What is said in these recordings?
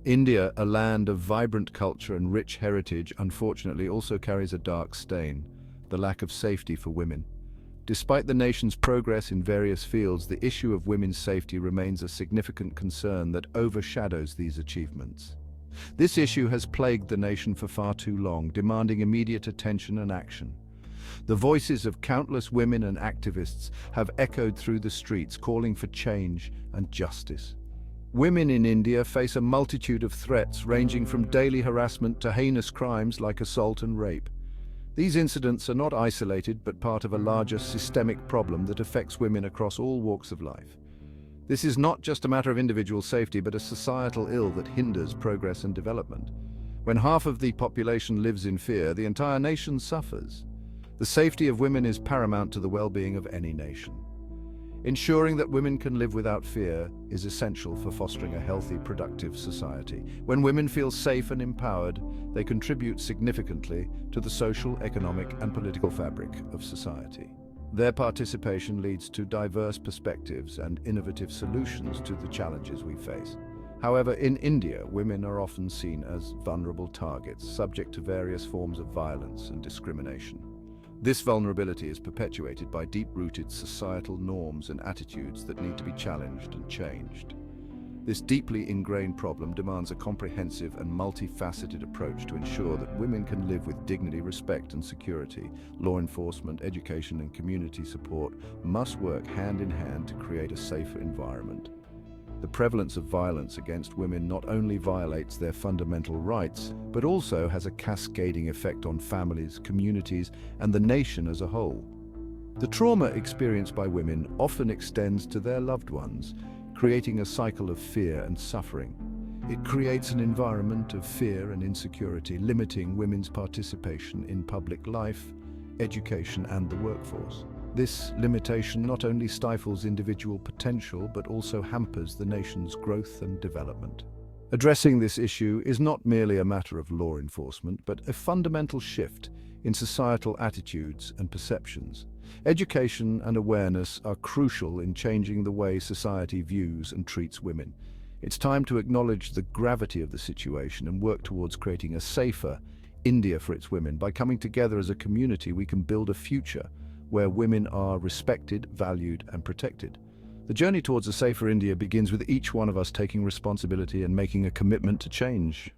India, a land of vibrant culture and rich heritage, unfortunately also carries a dark stain: the lack of safety for women. Despite the nation's progress in various fields, the issue of women's safety remains a significant concern that overshadows these achievements. This issue has plagued the nation for far too long, demanding immediate attention and action. The voices of countless women and activists have echoed through the streets, calling for change and justice. Women in India face a multitude of threats, ranging from daily harassment to heinous crimes like assault and rape. These incidents are not isolated, but part of a larger systemic problem that affects women across all walks of life. This is not just a matter of individual safety, but a societal ill that hinders progress and development. When half of the population lives in fear, the entire nation suffers. The safety of women is paramount to the well-being of any nation. Ensuring that women can live without fear is essential for fostering a healthy, productive society. When women feel safe and empowered, they contribute significantly to the social, economic, and political fabric of society. Their participation leads to diverse perspectives and innovative solutions to the challenges we face. However, in India, women are often seen as vulnerable targets, subject to various forms of violence and discrimination. This vulnerability is perpetuated by deep-rooted societal norms and attitudes that need to be challenged and changed. This deeply ingrained problem demands a comprehensive and multifaceted approach to ensure that women can live with dignity, respect, and security. Law enforcement, education, and community support must work hand in hand to create a safer environment. The prevalence of violence against women not only violates their fundamental rights, but also has a cascading effect on families, communities, and the nation as a whole. The trauma experienced by women often extends to their loved ones, creating a cycle of fear and suffering. It creates an environment of fear and insecurity, limiting women's participation in public life, education, and the workforce. This limitation not only stifles individual potential, but also hampers the nation's growth and development. Addressing this issue is not merely a matter of law enforcement, but a fundamental shift in societal attitudes and perceptions. Education and awareness are crucial in changing the way society views and treats women. It's time to acknowledge the gravity of the situation and work towards creating a safer India for its women. By coming together as a community, we can build a future where women are respected, valued, and protected. The journey towards a safer India begins with each one of us taking responsibility and making a commitment to change.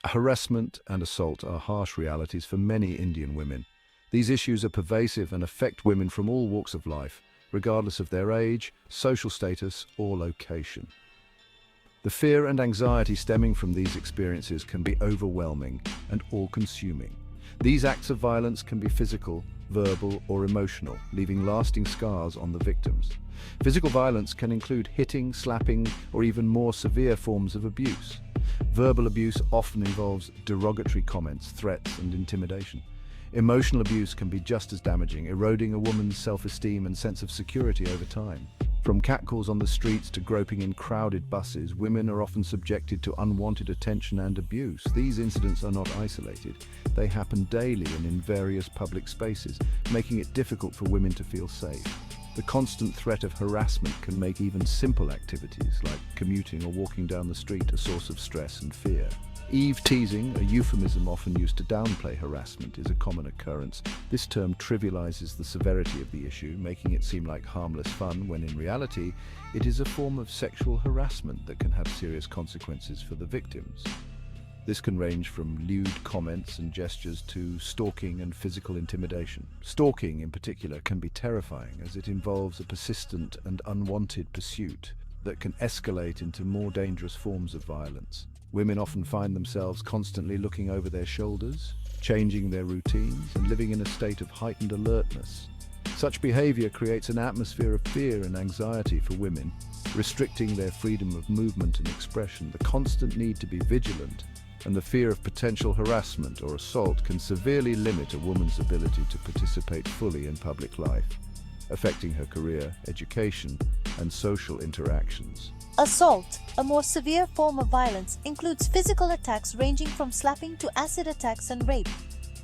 Harassment and assault are harsh realities for many Indian women. These issues are pervasive and affect women from all walks of life, regardless of their age, social status, or location. The fear and anxiety stemming from these experiences can be overwhelming and all-consuming. These acts of violence can be physical, verbal, or emotional, leaving lasting scars on the victims. Physical violence can include hitting, slapping, or even more severe forms of abuse. Verbal abuse often involves derogatory comments, threats, and intimidation. Emotional abuse can be just as damaging, eroding a woman's self-esteem and sense of security over time. From catcalls on the streets to groping in crowded buses, women are often subjected to unwanted attention and abuse. These incidents are not isolated. They happen daily and in various public spaces, making it difficult for women to feel safe. The constant threat of harassment can make even simple activities like commuting or walking down the street a source of stress and fear. Eve-teasing, a euphemism often used to downplay harassment, is a common occurrence. This term trivializes the severity of the issue, making it seem like harmless fun, when in reality, it is a form of sexual harassment that can have serious consequences for the victims. This can range from lewd comments and gestures to stalking and physical intimidation. Stalking, in particular, can be terrifying, as it involves a persistent and unwanted pursuit that can escalate into more dangerous forms of violence. Women often find themselves constantly looking over their shoulders, changing their routines, and living in a state of heightened alertness. Such behavior creates an atmosphere of fear and anxiety for women, restricting their freedom of movement and expression. The constant need to be vigilant and the fear of potential harassment or assault can severely limit a woman's ability to participate fully in public life, affecting her career, education, and social interactions. Assault, a more severe form of violence, includes physical attacks ranging from slapping to acid attacks and rape.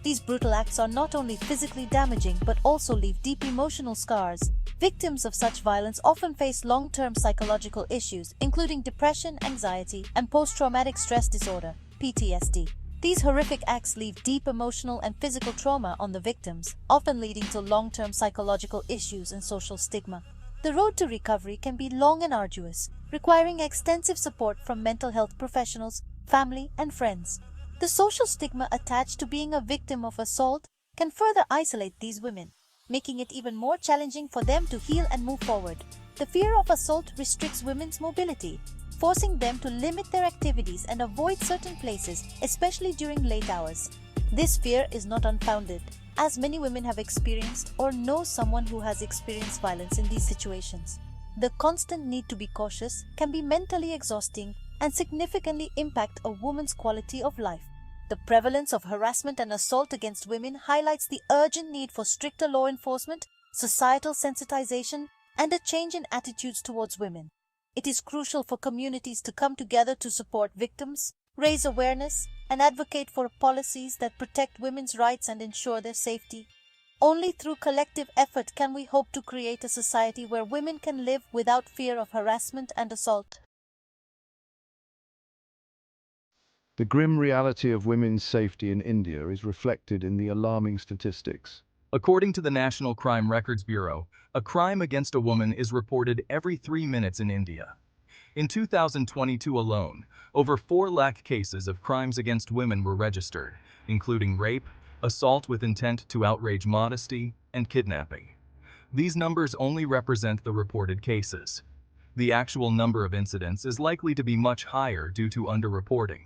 These brutal acts are not only physically damaging but also leave deep emotional scars, Victims of such violence often face long-term psychological issues, including depression, anxiety, and post-traumatic stress disorder, PTSD. These horrific acts leave deep emotional and physical trauma on the victims, often leading to long-term psychological issues and social stigma. The road to recovery can be long and arduous, requiring extensive support from mental health professionals, family, and friends. The social stigma attached to being a victim of assault can further isolate these women, making it even more challenging for them to heal and move forward. The fear of assault restricts women's mobility, forcing them to limit their activities and avoid certain places, especially during late hours. This fear is not unfounded, as many women have experienced or know someone who has experienced violence in these situations. The constant need to be cautious can be mentally exhausting and significantly impact a woman's quality of life. The prevalence of harassment and assault against women highlights the urgent need for stricter law enforcement, societal sensitization, and a change in attitudes towards women. It is crucial for communities to come together to support victims, raise awareness, and advocate for policies that protect women's rights and ensure their safety. Only through collective effort can we hope to create a society where women can live without fear of harassment and assault. The grim reality of women's safety in India is reflected in the alarming statistics. According to the National Crime Records Bureau, a crime against a woman is reported every 3 minutes in India. In 2022 alone, over 4 lakh cases of crimes against women were registered, including rape, assault with intent to outrage modesty, and kidnapping. These numbers only represent the reported cases. The actual number of incidents is likely to be much higher due to underreporting.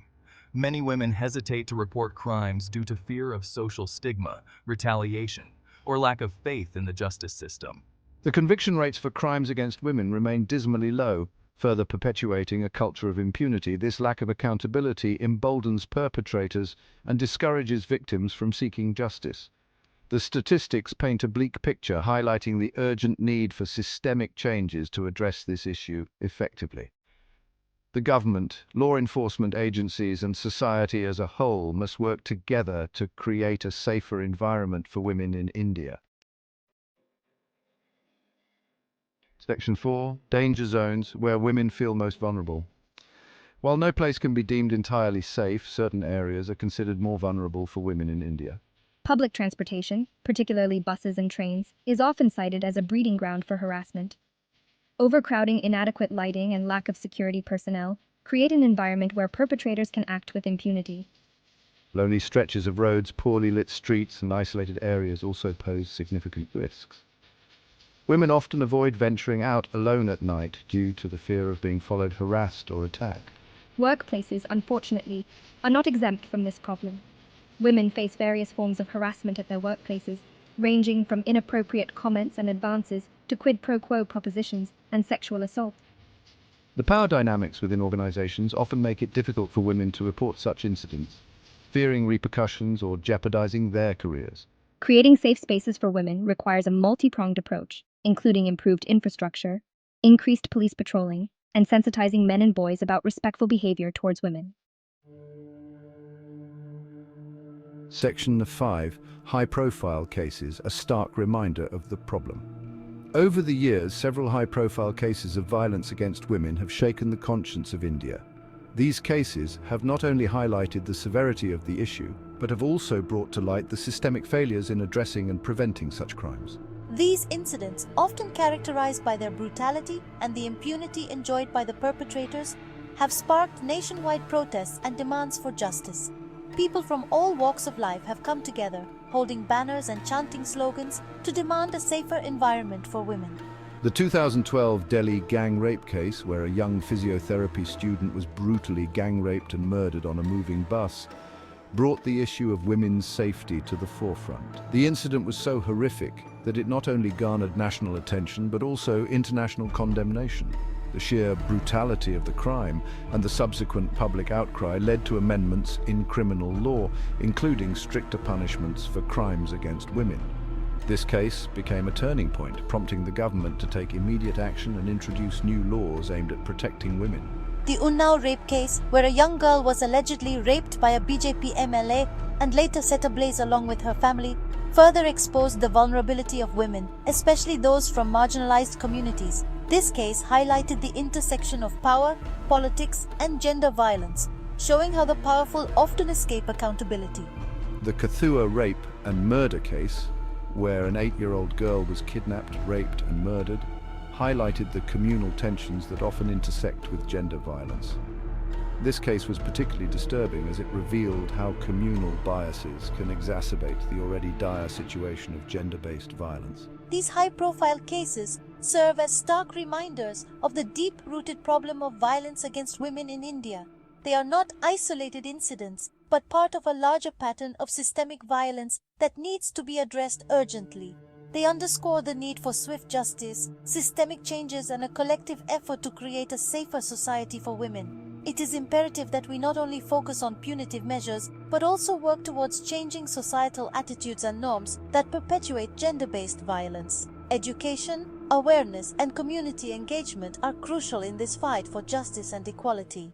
Many women hesitate to report crimes due to fear of social stigma, retaliation, or lack of faith in the justice system. The conviction rates for crimes against women remain dismally low, further perpetuating a culture of impunity. This lack of accountability emboldens perpetrators and discourages victims from seeking justice. The statistics paint a bleak picture, highlighting the urgent need for systemic changes to address this issue effectively. The government, law enforcement agencies, and society as a whole must work together to create a safer environment for women in India. Section 4. Danger zones where women feel most vulnerable. While no place can be deemed entirely safe, certain areas are considered more vulnerable for women in India. Public transportation, particularly buses and trains, is often cited as a breeding ground for harassment. Overcrowding, inadequate lighting, and lack of security personnel create an environment where perpetrators can act with impunity. Lonely stretches of roads, poorly lit streets, and isolated areas also pose significant risks. Women often avoid venturing out alone at night due to the fear of being followed, harassed, or attacked. Workplaces, unfortunately, are not exempt from this problem. Women face various forms of harassment at their workplaces, ranging from inappropriate comments and advances to quid pro quo propositions and sexual assault. The power dynamics within organizations often make it difficult for women to report such incidents, fearing repercussions or jeopardizing their careers. Creating safe spaces for women requires a multi-pronged approach, including improved infrastructure, increased police patrolling, and sensitizing men and boys about respectful behavior towards women. Section 5. High-profile cases, a stark reminder of the problem. Over the years, several high-profile cases of violence against women have shaken the conscience of India. These cases have not only highlighted the severity of the issue, but have also brought to light the systemic failures in addressing and preventing such crimes. These incidents, often characterized by their brutality and the impunity enjoyed by the perpetrators, have sparked nationwide protests and demands for justice. People from all walks of life have come together, holding banners and chanting slogans to demand a safer environment for women. The 2012 Delhi gang rape case, where a young physiotherapy student was brutally gang raped and murdered on a moving bus, brought the issue of women's safety to the forefront. The incident was so horrific that it not only garnered national attention but also international condemnation. The sheer brutality of the crime and the subsequent public outcry led to amendments in criminal law, including stricter punishments for crimes against women. This case became a turning point, prompting the government to take immediate action and introduce new laws aimed at protecting women. The Unnao rape case, where a young girl was allegedly raped by a BJP MLA and later set ablaze along with her family, further exposed the vulnerability of women, especially those from marginalized communities. This case highlighted the intersection of power, politics, and gender violence, showing how the powerful often escape accountability. The Kathua rape and murder case, where an 8-year-old girl was kidnapped, raped, and murdered, highlighted the communal tensions that often intersect with gender violence. This case was particularly disturbing as it revealed how communal biases can exacerbate the already dire situation of gender-based violence. These high-profile cases serve as stark reminders of the deep-rooted problem of violence against women in India. They are not isolated incidents, but part of a larger pattern of systemic violence that needs to be addressed urgently. They underscore the need for swift justice, systemic changes, and a collective effort to create a safer society for women. It is imperative that we not only focus on punitive measures, but also work towards changing societal attitudes and norms that perpetuate gender-based violence. Education, awareness, and community engagement are crucial in this fight for justice and equality.